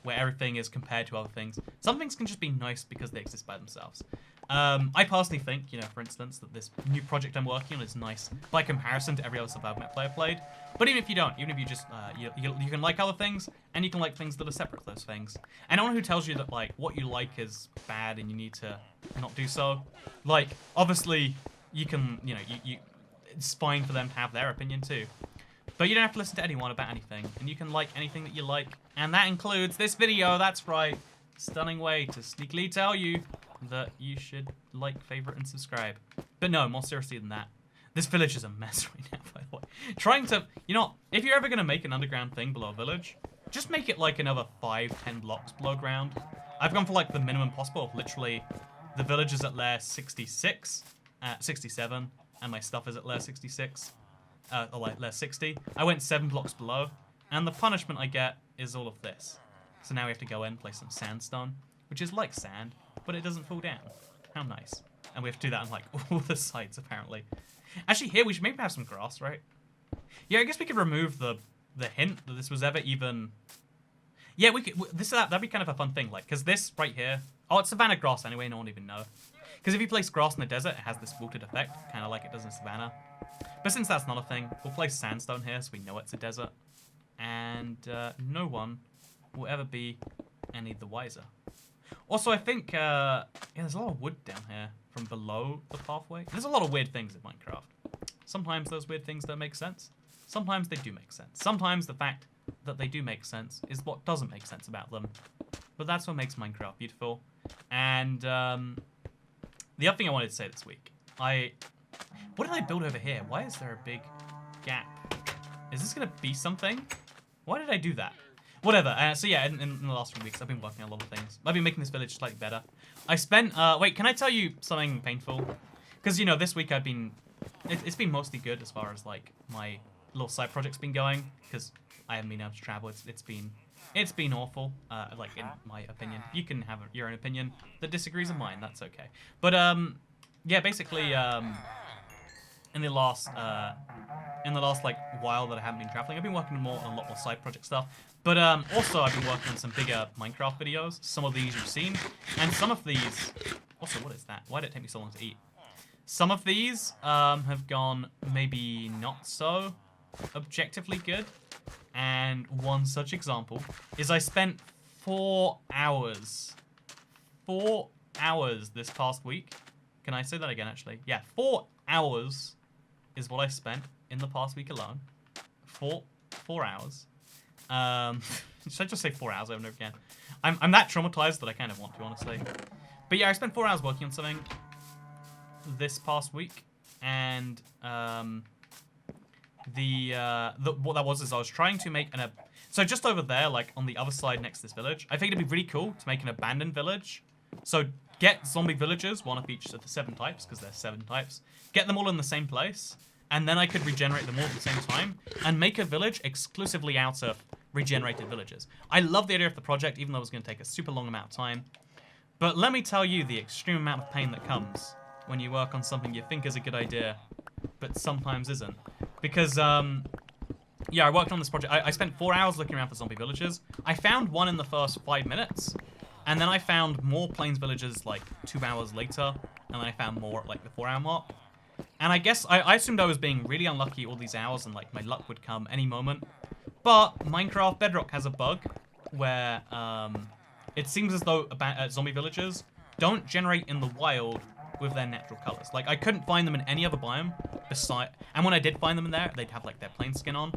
where everything is compared to other things. Some things can just be nice because they exist by themselves. I personally think, you know, for instance, that this new project I'm working on is nice by comparison to every other survival map play I've played. But even if you don't, even if you just, you can like other things, and you can like things that are separate from those things. And anyone who tells you that, like, what you like is bad and you need to not do so, like, obviously, you can, you know, it's fine for them to have their opinion too. But you don't have to listen to anyone about anything, and you can like anything that you like. And that includes this video, that's right. Stunning way to sneakily tell you that you should like, favorite, and subscribe. But no, more seriously than that, this village is a mess right now, by the way. Trying to, you know, if you're ever going to make an underground thing below a village, just make it like another 5-10 blocks below ground. I've gone for like the minimum possible of literally the village is at layer 66, 67, and my stuff is at layer 66, or like layer 60. I went 7 blocks below, and the punishment I get is all of this. So now we have to go in, place some sandstone, which is like sand, but it doesn't fall down. How nice. And we have to do that on like all the sides, apparently. Actually, here we should maybe have some grass, right? Yeah, I guess we could remove the hint that this was ever even... Yeah, we could. That'd be kind of a fun thing, like, because this right here... Oh, it's savanna grass anyway, no one would even know. Because if you place grass in the desert, it has this wilted effect, kind of like it does in savannah. But since that's not a thing, we'll place sandstone here so we know it's a desert. And no one will ever be any the wiser. Also, I think, yeah, there's a lot of wood down here from below the pathway. There's a lot of weird things in Minecraft. Sometimes those weird things don't make sense. Sometimes they do make sense. Sometimes the fact that they do make sense is what doesn't make sense about them. But that's what makes Minecraft beautiful. And the other thing I wanted to say this week, what did I build over here? Why is there a big gap? Is this gonna be something? Why did I do that? Whatever. So yeah, in the last few weeks, I've been working on a lot of things. I've been making this village slightly better. I spent, wait, can I tell you something painful? Because, you know, this week I've been, it's been mostly good as far as, like, my little side project's been going. Because I haven't been able to travel. It's been awful, like, in my opinion. You can have your own opinion that disagrees with mine. That's okay. But, yeah, basically, in the last like while that I haven't been traveling, I've been working on a lot more side project stuff. But also I've been working on some bigger Minecraft videos. Some of these you've seen, and some of these. Also, what is that? Why did it take me so long to eat? Some of these have gone maybe not so objectively good. And one such example is I spent 4 hours. 4 hours this past week. Can I say that again? Actually, yeah, 4 hours is what I spent in the past week alone. 4 hours. Should I just say 4 hours over and over again? I'm that traumatized that I kind of want to, honestly. But yeah, I spent 4 hours working on something this past week, and what that was is I was trying to make so just over there, like on the other side next to this village, I think it'd be really cool to make an abandoned village. So get zombie villagers, one of each of the 7 types, because there's 7 types. Get them all in the same place, and then I could regenerate them all at the same time, and make a village exclusively out of regenerated villagers. I love the idea of the project, even though it was going to take a super long amount of time. But let me tell you the extreme amount of pain that comes when you work on something you think is a good idea, but sometimes isn't. Because, yeah, I worked on this project. I spent 4 hours looking around for zombie villagers. I found one in the first 5 minutes. And then I found more plains villagers like 2 hours later. And then I found more at like the 4-hour mark. And I guess I assumed I was being really unlucky all these hours and like my luck would come any moment. But Minecraft Bedrock has a bug where it seems as though zombie villagers don't generate in the wild with their natural colors. Like, I couldn't find them in any other biome and when I did find them in there, they'd have like their plain skin on.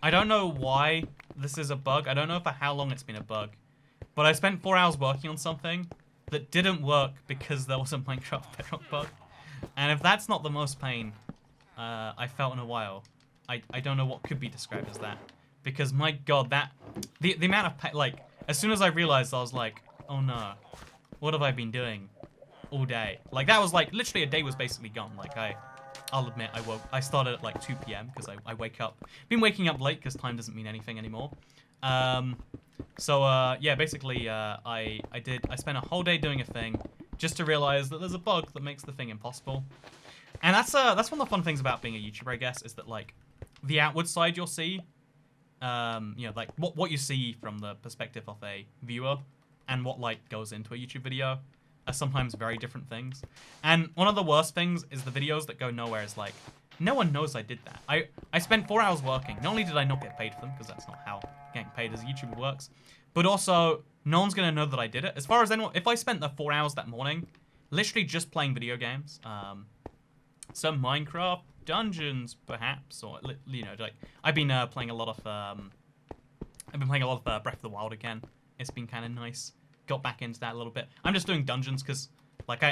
I don't know why this is a bug. I don't know for how long it's been a bug. But I spent 4 hours working on something that didn't work because there was a Minecraft Bedrock bug. And if that's not the most pain I felt in a while, I don't know what could be described as that. Because my god, the amount of pain, like, as soon as I realized, I was like, oh no, what have I been doing all day? Like, that was like, literally a day was basically gone. Like, I'll admit, I started at like 2 PM because I wake up. Been waking up late because time doesn't mean anything anymore. So yeah, basically, I spent a whole day doing a thing just to realize that there's a bug that makes the thing impossible. And that's one of the fun things about being a YouTuber, I guess, is that like the outward side you'll see, you know, like what you see from the perspective of a viewer and what like goes into a YouTube video. are sometimes very different things. And one of the worst things is the videos that go nowhere is like, no one knows I did that. I spent 4 hours working. Not only did I not get paid for them, because that's not how getting paid as a YouTuber works, but also no one's going to know that I did it. As far as anyone, if I spent the 4 hours that morning literally just playing video games, some Minecraft dungeons perhaps, or you know, like I've been playing a lot of Breath of the Wild again. It's been kind of nice. Got back into that a little bit. I'm just doing dungeons because like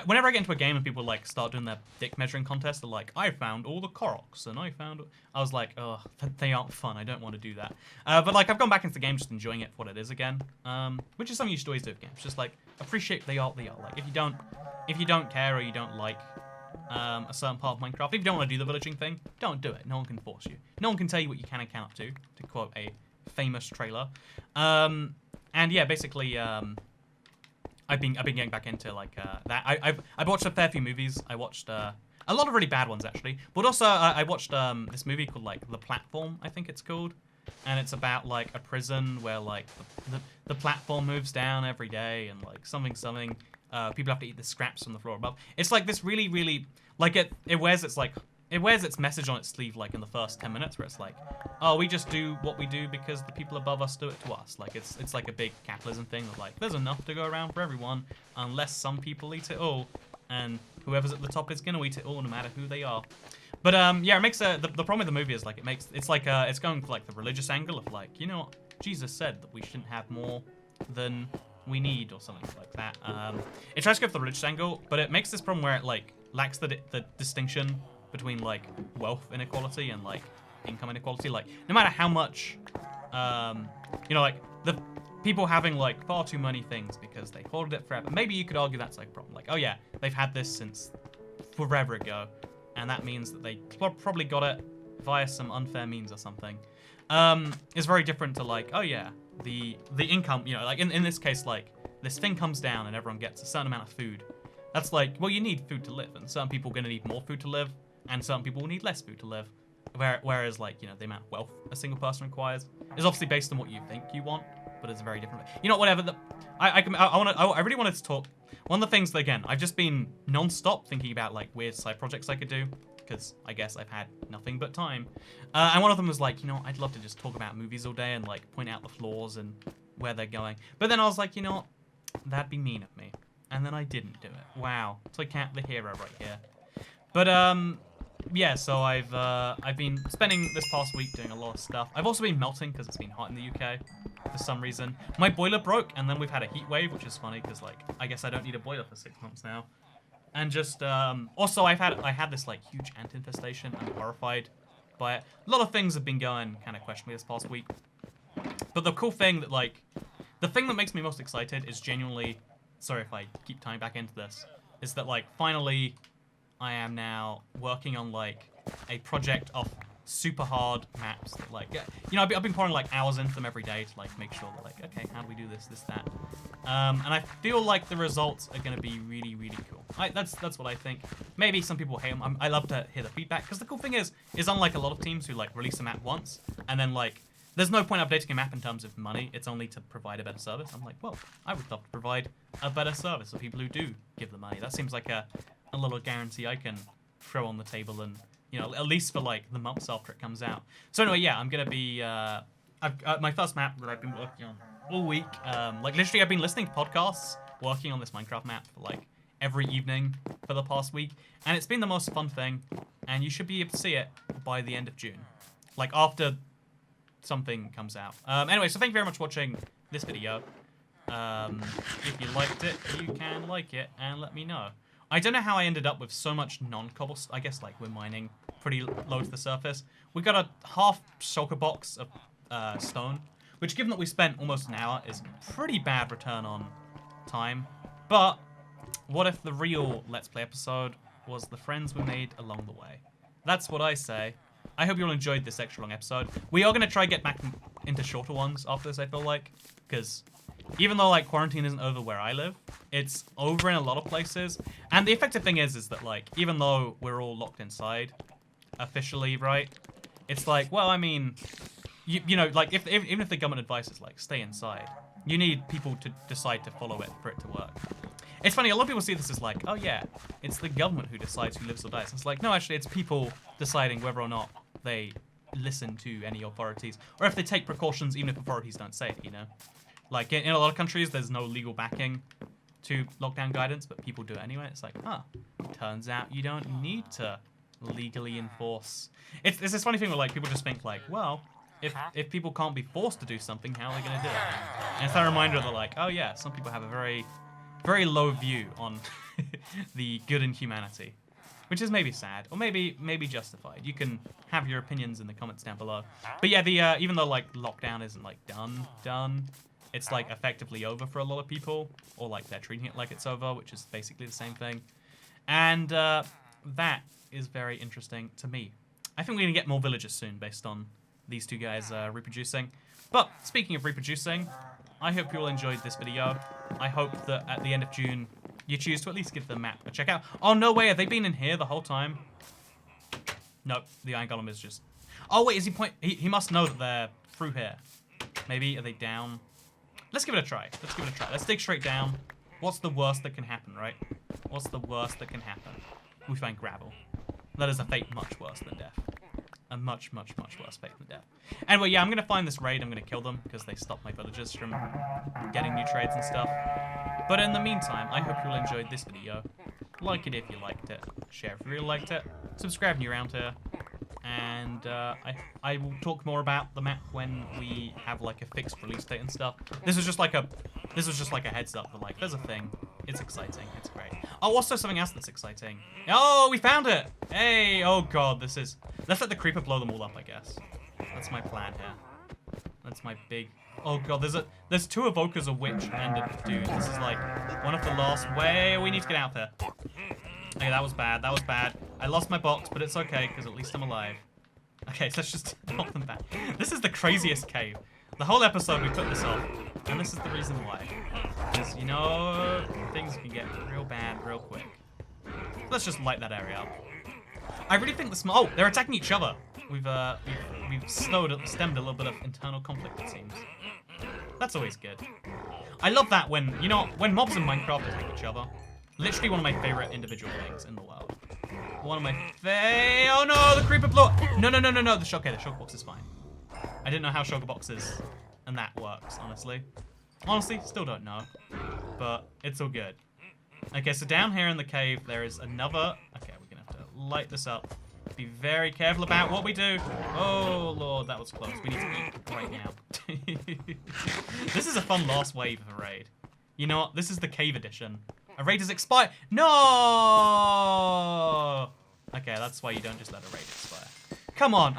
whenever I get into a game and people like start doing their dick measuring contest, they're like, I found all the Koroks and I was like, oh, they aren't fun. I don't want to do that. But like I've gone back into the game just enjoying it for what it is again, which is something you should always do with games. Just like appreciate they are. Like if you don't care or you don't like a certain part of Minecraft, if you don't want to do the villaging thing, don't do it. No one can force you. No one can tell you what you can and cannot do, to quote a famous trailer. And yeah, basically, I've been getting back into like that. I've watched a fair few movies. I watched a lot of really bad ones actually, but also I watched this movie called like The Platform, I think it's called, and it's about like a prison where like the platform moves down every day and like something. People have to eat the scraps from the floor above. It's like this really like it wears its message on its sleeve like in the first 10 minutes where it's like, oh, we just do what we do because the people above us do it to us. Like it's like a big capitalism thing of like there's enough to go around for everyone unless some people eat it all, and whoever's at the top is gonna eat it all no matter who they are. But yeah, it makes the problem with the movie is like it's going for like the religious angle of like, you know what, Jesus said that we shouldn't have more than we need or something like that. It tries to go for the religious angle, but it makes this problem where it like lacks the distinction between like wealth inequality and like income inequality. Like no matter how much you know, like the people having like far too many things because they hoarded it forever, maybe you could argue that's like a problem. Like, oh yeah, they've had this since forever ago, and that means that they probably got it via some unfair means or something. Is very different to like, oh yeah, the income, you know, like in this case, like this thing comes down and everyone gets a certain amount of food. That's like, well, you need food to live, and some people are going to need more food to live, and some people will need less food to live. Whereas like, you know, the amount of wealth a single person requires is obviously based on what you think you want, but it's very different. You know, whatever. I really wanted to talk. One of the things that, again, I've just been non-stop thinking about like weird side projects I could do, because I guess I've had nothing but time. And one of them was like, you know, I'd love to just talk about movies all day and like point out the flaws and where they're going. But then I was like, you know what? That'd be mean of me. And then I didn't do it. Wow. Toycat the hero right here. But yeah, so I've been spending this past week doing a lot of stuff. I've also been melting because it's been hot in the UK for some reason. My boiler broke, and then we've had a heat wave, which is funny because like I guess I don't need a boiler for 6 months now. And just also I had this like huge ant infestation. I'm horrified by it. A lot of things have been going kind of questionably this past week. But the cool thing that like the thing that makes me most excited is genuinely, sorry if I keep tying back into this, is that like finally I am now working on like a project of super hard maps that like, you know, I've been pouring like hours into them every day to like make sure that like, okay, how do we do this, that, and I feel like the results are going to be really cool. That's what I think. Maybe some people hate them. I love to hear the feedback, because the cool thing is unlike a lot of teams who like release a map once and then like there's no point updating a map in terms of money. It's only to provide a better service. I'm like, well, I would love to provide a better service for people who do give the money. That seems like a little guarantee I can throw on the table, and you know, at least for like the months after it comes out. So anyway, yeah, I'm gonna be my first map that I've been working on all week. Like literally, I've been listening to podcasts, working on this Minecraft map for like every evening for the past week, and it's been the most fun thing. And you should be able to see it by the end of June, like after something comes out. Anyway, so thank you very much for watching this video. If you liked it, you can like it and let me know. I don't know how I ended up with so much non-cobblestone. I guess like we're mining pretty low to the surface. We got a half shulker box of stone, which given that we spent almost an hour is pretty bad return on time. But what if the real Let's Play episode was the friends we made along the way? That's what I say. I hope you all enjoyed this extra long episode. We are going to try get back into shorter ones after this, I feel like, because even though like quarantine isn't over where I live, it's over in a lot of places. And the effective thing is that like, even though we're all locked inside officially, right? It's like, well, I mean, you know, like even if the government advice is like, stay inside, you need people to decide to follow it for it to work. It's funny, a lot of people see this as like, oh yeah, it's the government who decides who lives or dies. It's like, no, actually, it's people deciding whether or not they listen to any authorities, or if they take precautions even if authorities don't say it, you know? Like, in a lot of countries, there's no legal backing to lockdown guidance, but people do it anyway. It's like, turns out you don't need to legally enforce. It's this funny thing where, like, people just think, like, well, if people can't be forced to do something, how are they going to do it? And it's that reminder that, like, oh yeah, some people have a very, very low view on the good in humanity, which is maybe sad, or maybe justified. You can have your opinions in the comments down below. But yeah, the even though, like, lockdown isn't, like, done, it's, like, effectively over for a lot of people, or, like, they're treating it like it's over, which is basically the same thing. And that is very interesting to me. I think we're going to get more villagers soon based on these two guys reproducing. But speaking of reproducing, I hope you all enjoyed this video. I hope that at the end of June, you choose to at least give the map a check out. Oh, no way. Have they been in here the whole time? Nope. The Iron Golem is just... Oh, wait. Is he He must know that they're through here. Maybe. Are they down? Let's give it a try. Let's dig straight down. What's the worst that can happen, right? What's the worst that can happen? We find gravel. That is a fate much worse than death. A much, much, much worse fate than death. Anyway, yeah, I'm going to find this raid. I'm going to kill them because they stopped my villagers from getting new trades and stuff. But in the meantime, I hope you all enjoyed this video. Like it if you liked it. Share if you really liked it. Subscribe if you're around here. And I will talk more about the map when we have like a fixed release date and stuff. This was just like a heads up. But like, there's a thing. It's exciting. It's great. Oh, also something else that's exciting. Oh, we found it. Hey. Oh god, this is. Let's let the creeper blow them all up, I guess. That's my plan here. That's my big. Oh god, there's two evokers, a witch and a dude. This is like one of the last. Way we need to get out there. Okay, that was bad. That was bad. I lost my box, but it's okay because at least I'm alive. Okay, so let's just knock them back. This is the craziest cave. The whole episode we put this off, and this is the reason why. Because, you know, things can get real bad real quick. Let's just light that area up. I really think the oh, they're attacking each other. We've stemmed a little bit of internal conflict, it seems. That's always good. I love that when, you know, when mobs in Minecraft attack each other. Literally one of my favorite individual things in the world. One of my oh no, the creeper blew up. No. The shock box is fine. I didn't know how shulker boxes and that works, honestly. Honestly, still don't know. But it's all good. Okay, so down here in the cave, there is another... Okay, we're going to have to light this up. Be very careful about what we do. Oh, Lord, that was close. We need to eat right now. This is a fun last wave of a raid. You know what? This is the cave edition. A raid has expired. No! Okay, that's why you don't just let a raid expire. Come on.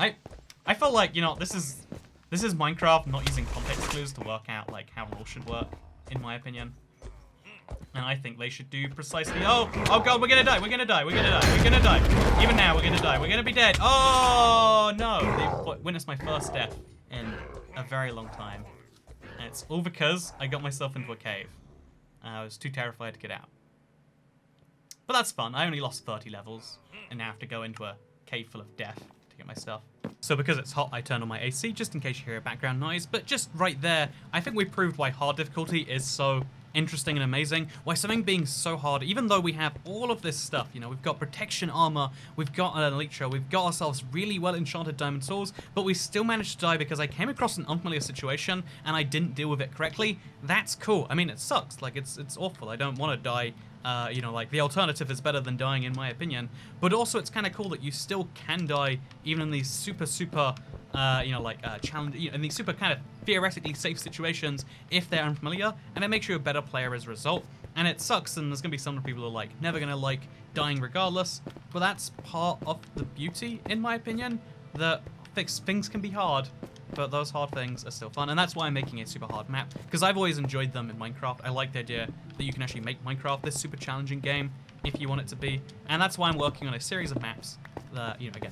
I felt like, you know, this is Minecraft not using context clues to work out, like, how rules should work, in my opinion. And I think they should do precisely... Oh god, we're gonna die, we're gonna die. Even now, we're gonna die. We're gonna be dead. Oh, no. They've witnessed my first death in a very long time. And it's all because I got myself into a cave. I was too terrified to get out. But that's fun. I only lost 30 levels. And now I have to go into a cave full of death to get my stuff. So because it's hot, I turned on my AC just in case you hear a background noise. But just right there, I think we proved why hard difficulty is so interesting and amazing. Why something being so hard, even though we have all of this stuff, you know, we've got protection armor, we've got an elytra, we've got ourselves really well enchanted diamond swords, but we still managed to die because I came across an unfamiliar situation and I didn't deal with it correctly. That's cool. I mean, it sucks. Like, it's awful. I don't want to die. You know, like, the alternative is better than dying, in my opinion. But also, it's kind of cool that you still can die, even in these super, you know, like, challenge, you know, in these super kind of theoretically safe situations, if they're unfamiliar, and it makes you a better player as a result. And it sucks, and there's gonna be some people who are, like, never gonna like dying regardless, but that's part of the beauty, in my opinion, that things can be hard, but those hard things are still fun, and that's why I'm making a super hard map, because I've always enjoyed them in Minecraft. I like the idea that you can actually make Minecraft this super challenging game if you want it to be, and that's why I'm working on a series of maps that, you know, again,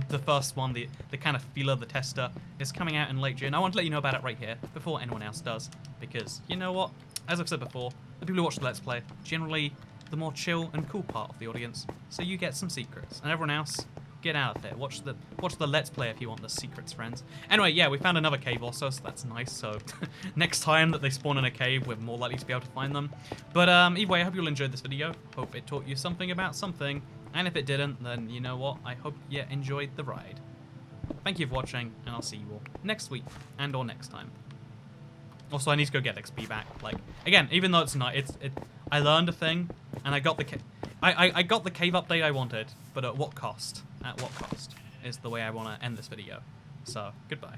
the first one, the kind of feeler, the tester, is coming out in late June. I want to let you know about it right here before anyone else does, because you know what? As I've said before, the people who watch the Let's Play generally the more chill and cool part of the audience, so you get some secrets, and everyone else, Get out of there. Watch the Let's Play if you want the secrets, friends. Anyway, yeah, we found another cave also, so that's nice. So next time that they spawn in a cave, we're more likely to be able to find them. But either way, I hope you all enjoyed this video. Hope it taught you something about something. And if it didn't, then you know what? I hope you enjoyed the ride. Thank you for watching, and I'll see you all next week and or next time. Also, I need to go get XP back. Like, again, even though it's not, I learned a thing, and I got the I got the cave update I wanted, but at what cost? At what cost is the way I want to end this video. So, goodbye.